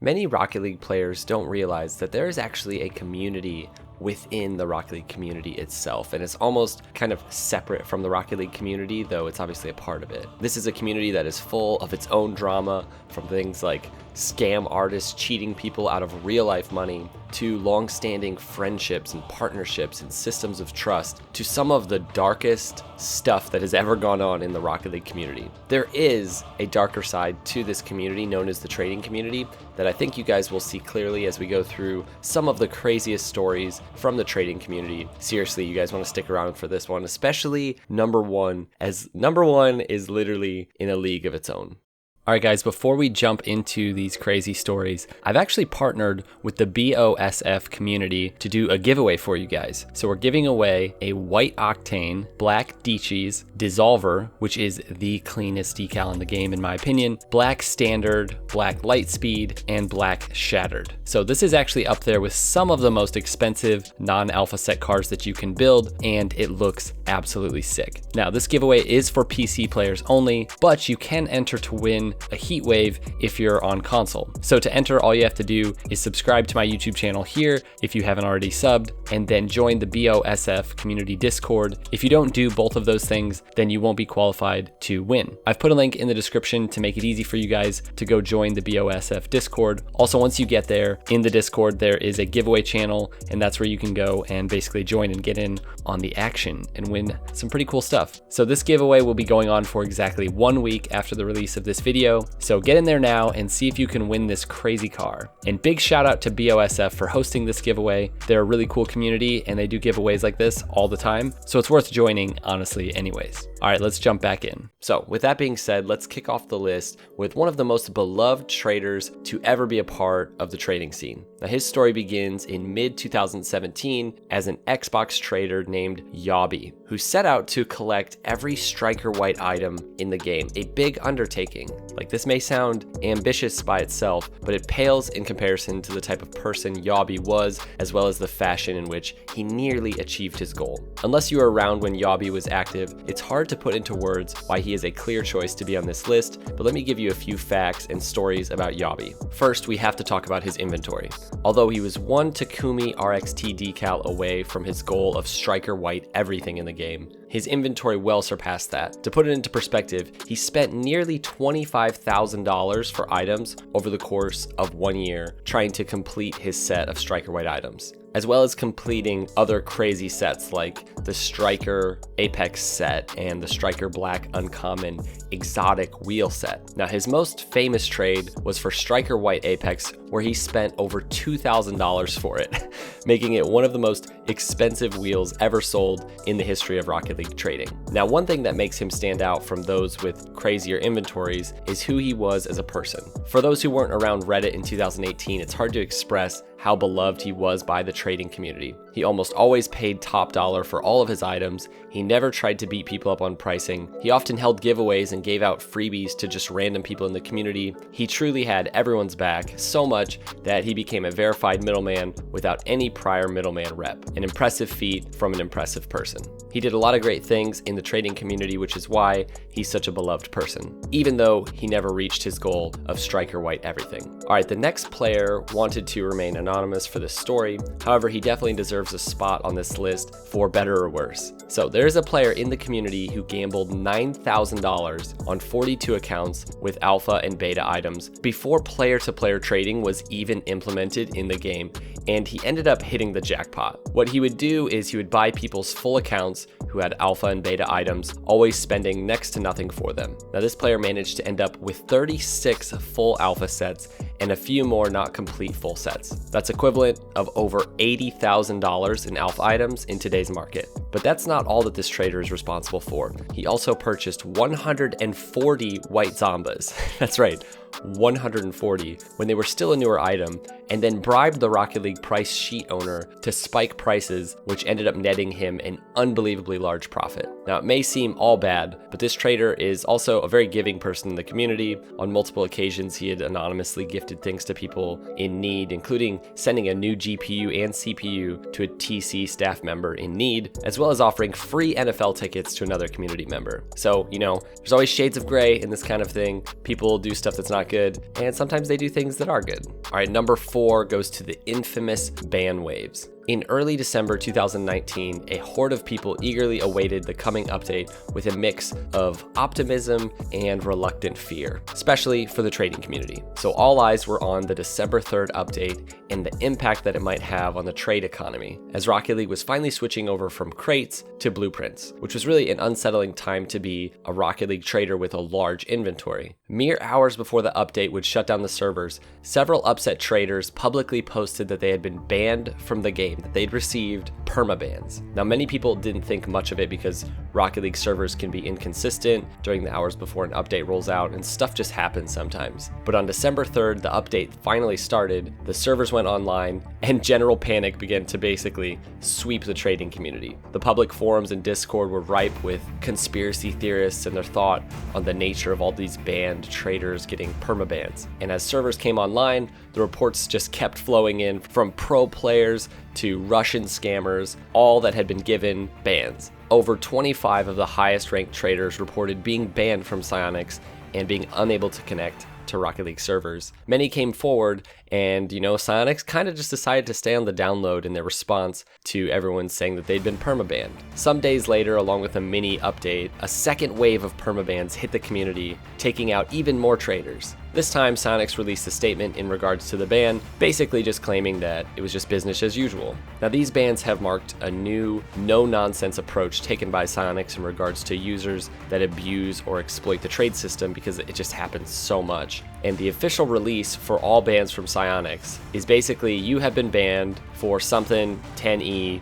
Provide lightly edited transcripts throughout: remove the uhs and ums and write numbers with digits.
Many Rocket League players don't realize that there is actually a community within the Rocket League community itself, and it's almost kind of separate from the Rocket League community, though it's obviously a part of it. This is a community that is full of its own drama, from things like scam artists cheating people out of real life money, to long-standing friendships and partnerships and systems of trust, to some of the darkest stuff that has ever gone on in the Rocket League community. There is a darker side to this community known as the trading community that I think you guys will see clearly as we go through some of the craziest stories from the trading community. Seriously, you guys want to stick around for this one, especially number one, as number one is literally in a league of its own. All right, guys, before we jump into these crazy stories, I've actually partnered with the BOSF community to do a giveaway for you guys. So we're giving away a white octane, black D-Cheese dissolver, which is the cleanest decal in the game, in my opinion, black standard, black light speed, and black shattered. So this is actually up there with some of the most expensive non-alpha set cars that you can build, and it looks absolutely sick. Now, this giveaway is for PC players only, but you can enter to win a heat wave if you're on console. So to enter, all you have to do is subscribe to my YouTube channel here if you haven't already subbed, and then join the BOSF community Discord. If you don't do both of those things, then you won't be qualified to win. I've put a link in the description to make it easy for you guys to go join the BOSF Discord. Also, once you get there, in the Discord, there is a giveaway channel, and that's where you can go and basically join and get in on the action and win some pretty cool stuff. So this giveaway will be going on for exactly 1 week after the release of this video. So get in there now and see if you can win this crazy car. And big shout out to BOSF for hosting this giveaway. They're a really cool community and they do giveaways like this all the time. So it's worth joining, honestly, anyways. All right, let's jump back in. So with that being said, let's kick off the list with one of the most beloved traders to ever be a part of the trading scene. Now, his story begins in mid-2017 as an Xbox trader named Yami, who set out to collect every striker white item in the game, a big undertaking. Like, this may sound ambitious by itself, but it pales in comparison to the type of person Yami was, as well as the fashion in which he nearly achieved his goal. Unless you were around when Yami was active, it's hard to put into words why he is a clear choice to be on this list, but let me give you a few facts and stories about Yami. First, we have to talk about his inventory. Although he was one Takumi RXT decal away from his goal of striker white everything in the game, his inventory well surpassed that. To put it into perspective, he spent nearly $25,000 for items over the course of 1 year trying to complete his set of striker white items, as well as completing other crazy sets like the Striker Apex set and the Striker Black Uncommon Exotic Wheel set. Now, his most famous trade was for Striker White Apex, where he spent over $2,000 for it, making it one of the most expensive wheels ever sold in the history of Rocket League trading. Now, one thing that makes him stand out from those with crazier inventories is who he was as a person. For those who weren't around Reddit in 2018, it's hard to express how beloved he was by the trading community. He almost always paid top dollar for all of his items. He never tried to beat people up on pricing. He often held giveaways and gave out freebies to just random people in the community. He truly had everyone's back, so much that he became a verified middleman without any prior middleman rep. An impressive feat from an impressive person. He did a lot of great things in the trading community, which is why he's such a beloved person, even though he never reached his goal of striker white everything. All right, the next player wanted to remain anonymous for this story. However, he definitely deserves a spot on this list for better or worse. So there's a player in the community who gambled $9,000 on 42 accounts with alpha and beta items before player-to-player trading was even implemented in the game, and he ended up hitting the jackpot. What he would do is he would buy people's full accounts who had alpha and beta items, always spending next to nothing for them. Now, this player managed to end up with 36 full alpha sets and a few more not complete full sets. That's equivalent of over $80,000 in alpha items in today's market. But that's not all that this trader is responsible for. He also purchased 140 white Zombas. That's right, 140 when they were still a newer item, and then bribed the Rocket League price sheet owner to spike prices, which ended up netting him an unbelievably large profit. Now, it may seem all bad, but this trader is also a very giving person in the community. On multiple occasions, he had anonymously gifted things to people in need, including sending a new GPU and CPU to a TC staff member in need, as well as offering free NFL tickets to another community member. So, there's always shades of gray in this kind of thing. People do stuff that's not good, and sometimes they do things that are good. All right, number 4 goes to the infamous ban waves. In early December 2019, a horde of people eagerly awaited the coming update with a mix of optimism and reluctant fear, especially for the trading community. So all eyes were on the December 3rd update and the impact that it might have on the trade economy, as Rocket League was finally switching over from crates to blueprints, which was really an unsettling time to be a Rocket League trader with a large inventory. Mere hours before the update would shut down the servers, several upset traders publicly posted that they had been banned from the game, that they'd received permabans. Now, many people didn't think much of it because Rocket League servers can be inconsistent during the hours before an update rolls out, and stuff just happens sometimes. But on December 3rd, the update finally started, the servers went online, and general panic began to basically sweep the trading community. The public forums and Discord were ripe with conspiracy theorists and their thought on the nature of all these banned traders getting permabans. And as servers came online, the reports just kept flowing in from pro players to Russian scammers, all that had been given bans. Over 25 of the highest ranked traders reported being banned from Psyonix and being unable to connect to Rocket League servers. Many came forward and, Psyonix kind of just decided to stay on the download in their response to everyone saying that they'd been permabanned. Some days later, along with a mini update, a second wave of permabans hit the community, taking out even more traders. This time, Psyonix released a statement in regards to the ban, basically just claiming that it was just business as usual. Now, these bans have marked a new, no-nonsense approach taken by Psyonix in regards to users that abuse or exploit the trade system, because it just happens so much. And the official release for all bans from Psyonix is basically, you have been banned for something 10E,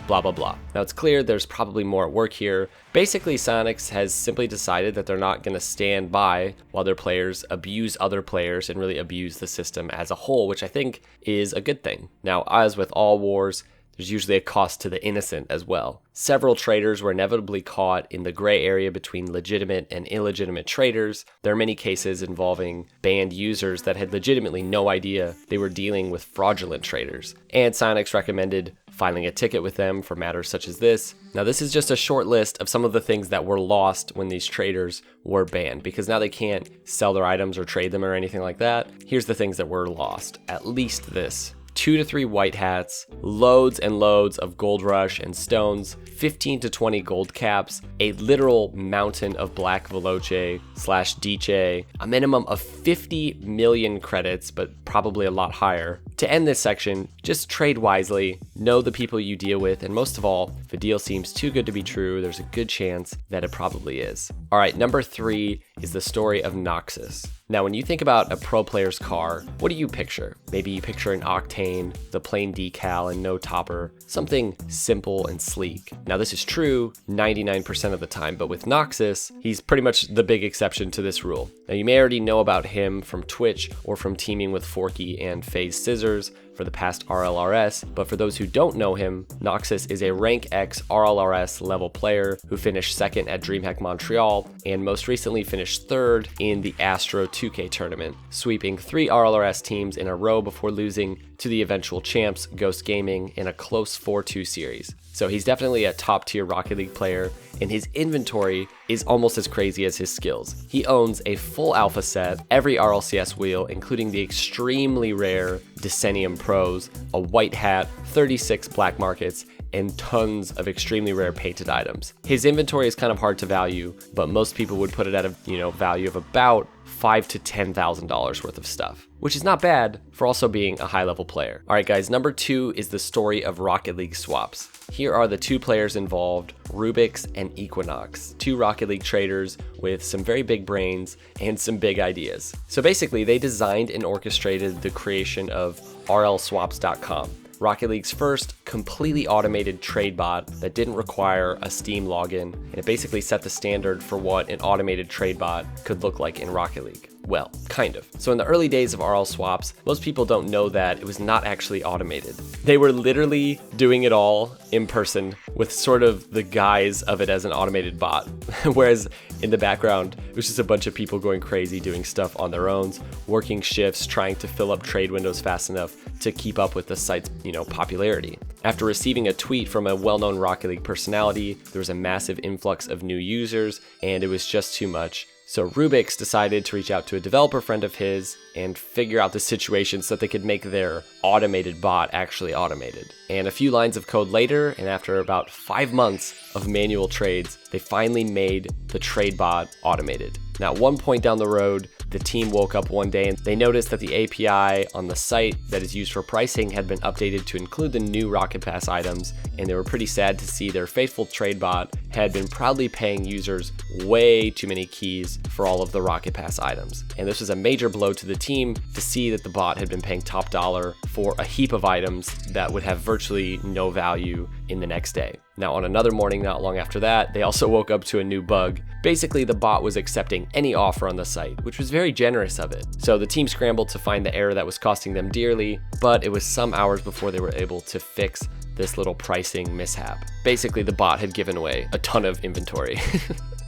blah, blah, blah. Now, it's clear there's probably more at work here. Basically, Psyonix has simply decided that they're not going to stand by while their players abuse other players and really abuse the system as a whole, which I think is a good thing. Now, as with all wars, there's usually a cost to the innocent as well. Several traders were inevitably caught in the gray area between legitimate and illegitimate traders. There are many cases involving banned users that had legitimately no idea they were dealing with fraudulent traders. And Psyonix recommended filing a ticket with them for matters such as this. Now, this is just a short list of some of the things that were lost when these traders were banned, because now they can't sell their items or trade them or anything like that. Here's the things that were lost. At least this: 2 to 3 white hats, loads and loads of gold rush and stones, 15 to 20 gold caps, a literal mountain of black veloce/dice, a minimum of 50 million credits, but probably a lot higher. To end this section, just trade wisely, know the people you deal with, and most of all, if a deal seems too good to be true, there's a good chance that it probably is. All right, number 3 is the story of Noxus. Now, when you think about a pro player's car, what do you picture? Maybe you picture an Octane, the plain decal and no topper, something simple and sleek. Now, this is true 99% of the time, but with Noxus, he's pretty much the big exception to this rule. Now, you may already know about him from Twitch or from teaming with Forky and FaZe Scissors for the past RLRS, but for those who don't know him, Noxus is a rank X RLRS level player who finished second at DreamHack Montreal and most recently finished third in the Astro 2K tournament, sweeping 3 RLRS teams in a row before losing to the eventual champs Ghost Gaming in a close 4-2 series. So he's definitely a top tier Rocket League player, and his inventory is almost as crazy as his skills. He owns a full alpha set, every RLCS wheel, including the extremely rare Decennium Pros, a white hat, 36 black markets, and tons of extremely rare painted items. His inventory is kind of hard to value, but most people would put it at a value of about $5,000 to $10,000 worth of stuff, which is not bad for also being a high-level player. All right, guys, number 2 is the story of Rocket League swaps. Here are the 2 players involved, Rubix and Equinox, 2 Rocket League traders with some very big brains and some big ideas. So basically, they designed and orchestrated the creation of RLSwaps.com, Rocket League's first completely automated trade bot that didn't require a Steam login, and it basically set the standard for what an automated trade bot could look like in Rocket League. Well, kind of. So in the early days of RLSwaps, most people don't know that it was not actually automated. They were literally doing it all in person with sort of the guise of it as an automated bot. Whereas in the background, it was just a bunch of people going crazy doing stuff on their own, working shifts, trying to fill up trade windows fast enough to keep up with the site's, popularity. After receiving a tweet from a well-known Rocket League personality, there was a massive influx of new users, and it was just too much. So Rubik's decided to reach out to a developer friend of his and figure out the situation so that they could make their automated bot actually automated. And a few lines of code later, and after about 5 months of manual trades, they finally made the trade bot automated. Now, at one point down the road, the team woke up one day and they noticed that the API on the site that is used for pricing had been updated to include the new Rocket Pass items, and they were pretty sad to see their faithful trade bot had been proudly paying users way too many keys for all of the Rocket Pass items. And this was a major blow to the team to see that the bot had been paying top dollar for a heap of items that would have virtually no value in the next day. Now, on another morning not long after that, they also woke up to a new bug. Basically, the bot was accepting any offer on the site, which was very generous of it. So the team scrambled to find the error that was costing them dearly, but it was some hours before they were able to fix this little pricing mishap. Basically, the bot had given away a ton of inventory.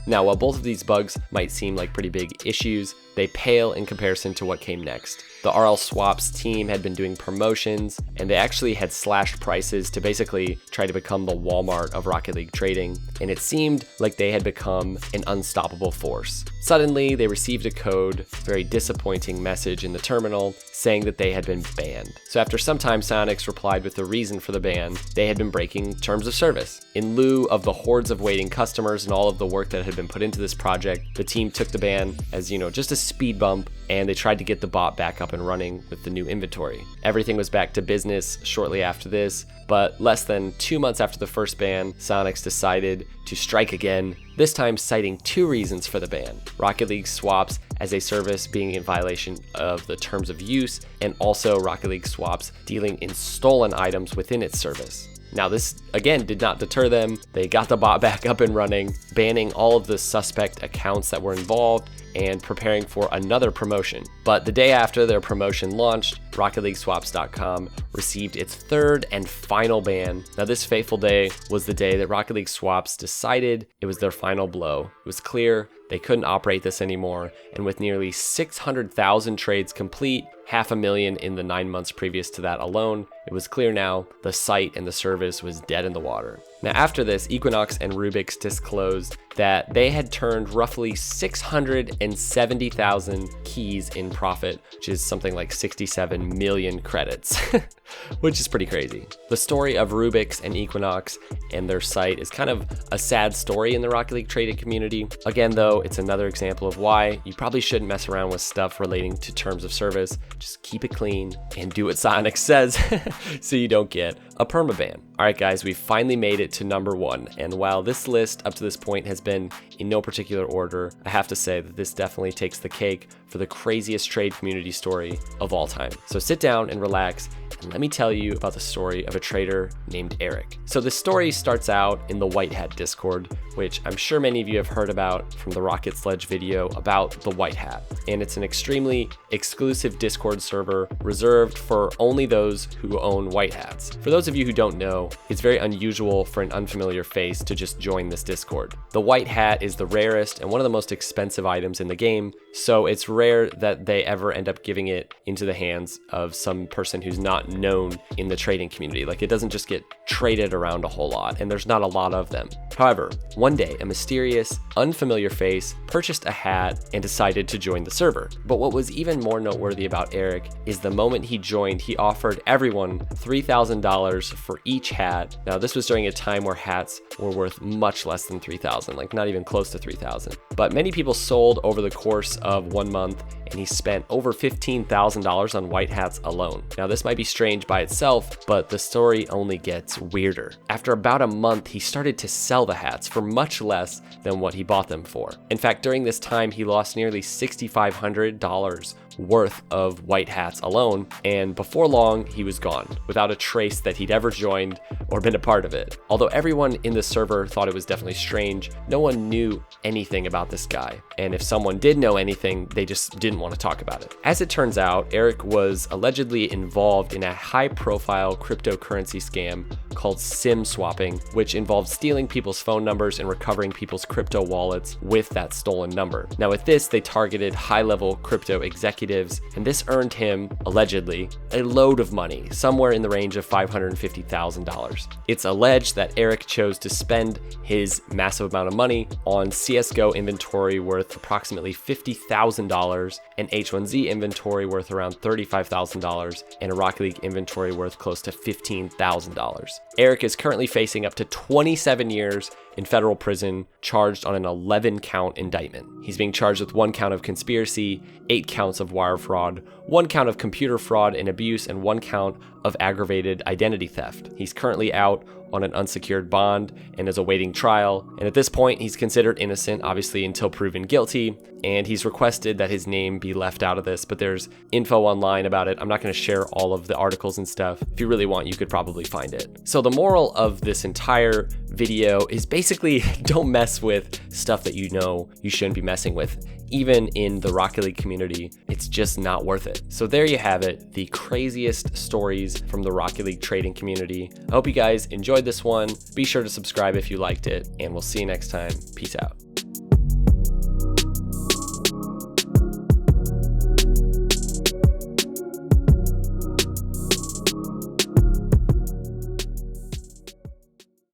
Now, while both of these bugs might seem like pretty big issues, they pale in comparison to what came next. The RLSwaps team had been doing promotions, and they actually had slashed prices to basically try to become the Walmart of Rocket League trading, and it seemed like they had become an unstoppable force. Suddenly, they received a code, very disappointing message in the terminal, saying that they had been banned. So after some time, Psyonix replied with the reason for the ban. They had been breaking terms of service. In lieu of the hordes of waiting customers and all of the work that had been put into this project, the team took the ban as, just a speed bump, and they tried to get the bot back up and running with the new inventory. Everything was back to business shortly after this, but less than 2 months after the first ban, Psyonix decided to strike again, this time citing 2 reasons for the ban: Rocket League swaps as a service being in violation of the terms of use, and also Rocket League swaps dealing in stolen items within its service. Now, this again did not deter them. They got the bot back up and running, banning all of the suspect accounts that were involved and preparing for another promotion. But the day after their promotion launched, RocketLeagueSwaps.com received its 3rd and final ban. Now, this fateful day was the day that Rocket League Swaps decided it was their final blow. It was clear they couldn't operate this anymore, and with nearly 600,000 trades complete, 500,000 in the 9 months previous to that alone, it was clear now the site and the service was dead in the water. Now, after this, Equinox and Rubik's disclosed that they had turned roughly 670,000 keys in profit, which is something like 67 million credits, which is pretty crazy. The story of Rubik's and Equinox and their site is kind of a sad story in the Rocket League trading community. Again, though, it's another example of why you probably shouldn't mess around with stuff relating to terms of service. Just keep it clean and do what Psyonix says so you don't get a permaban. All right, guys, we finally made it to number 1. And while this list up to this point has been in no particular order, I have to say that this definitely takes the cake for the craziest trade community story of all time. So sit down and relax, and let me tell you about the story of a trader named Eric. So this story starts out in the White Hat Discord, which I'm sure many of you have heard about from the Rocket Sledge video about the White Hat. And it's an extremely exclusive Discord server reserved for only those who own white hats. For those of you who don't know, it's very unusual for an unfamiliar face to just join this Discord. The White Hat is the rarest and one of the most expensive items in the game, so it's rare that they ever end up giving it into the hands of some person who's not known in the trading community. Like, it doesn't just get traded around a whole lot, and there's not a lot of them. However, one day, a mysterious, unfamiliar face purchased a hat and decided to join the server. But what was even more noteworthy about Eric is the moment he joined, he offered everyone $3,000 for each hat. Now, this was during a time where hats were worth much less than $3,000, like not even close to $3,000. But many people sold over the course of 1 month, and he spent over $15,000 on white hats alone. Now, this might be strange by itself, but the story only gets weirder. After about a month, he started to sell the hats for much less than what he bought them for. In fact, during this time, he lost nearly $6,500 worth of white hats alone, and before long he was gone without a trace that he'd ever joined or been a part of it. Although everyone in the server thought it was definitely strange, no one knew anything about this guy, and if someone did know anything, they just didn't want to talk about it. As it turns out, Eric was allegedly involved in a high-profile cryptocurrency scam called SIM swapping, which involved stealing people's phone numbers and recovering people's crypto wallets with that stolen number. Now, with this, they targeted high-level crypto executives executives, and this earned him, allegedly, a load of money, somewhere in the range of $550,000. It's alleged that Eric chose to spend his massive amount of money on CSGO inventory worth approximately $50,000, and H1Z inventory worth around $35,000, and a Rocket League inventory worth close to $15,000. Eric is currently facing up to 27 years in federal prison, charged on an 11-count indictment. He's being charged with 1 count of conspiracy, 8 counts of wire fraud, 1 count of computer fraud and abuse, and 1 count of aggravated identity theft. He's currently out on an unsecured bond and is awaiting trial. And at this point, he's considered innocent, obviously, until proven guilty. And he's requested that his name be left out of this, but there's info online about it. I'm not going to share all of the articles and stuff. If you really want, you could probably find it. So the moral of this entire video is basically don't mess with stuff that you know you shouldn't be messing with. Even in the Rocket League community, it's just not worth it. So there you have it, the craziest stories from the Rocket League trading community. I hope you guys enjoyed this one. Be sure to subscribe if you liked it, and we'll see you next time. Peace out.